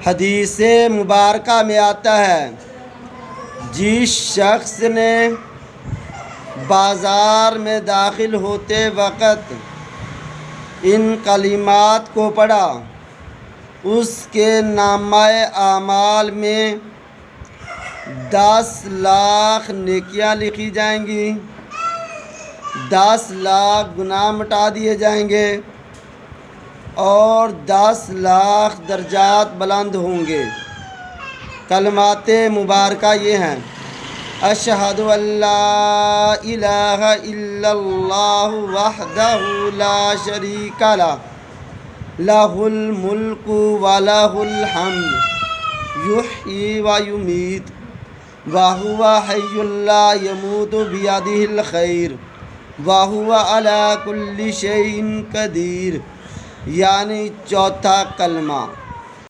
حدیث مبارکہ میں آتا ہے جس شخص نے بازار میں داخل ہوتے وقت ان کلمات کو پڑھا اس کے نامہ اعمال میں 10 لاکھ نیکیاں لکھی جائیں گی، 10 لاکھ گناہ مٹا دیے جائیں گے اور 10 لاکھ درجات بلند ہوں گے۔ کلمات مبارکہ یہ ہیں: اشہد ان لا الہ الا اللہ وحدہ لا شریک لہ لہ الملک ولہ الحمد یحیی و یمیت وہو حی لا یموت بیدہ الخیر وہو علی کل شیء قدیر، یعنی چوتھا کلمہ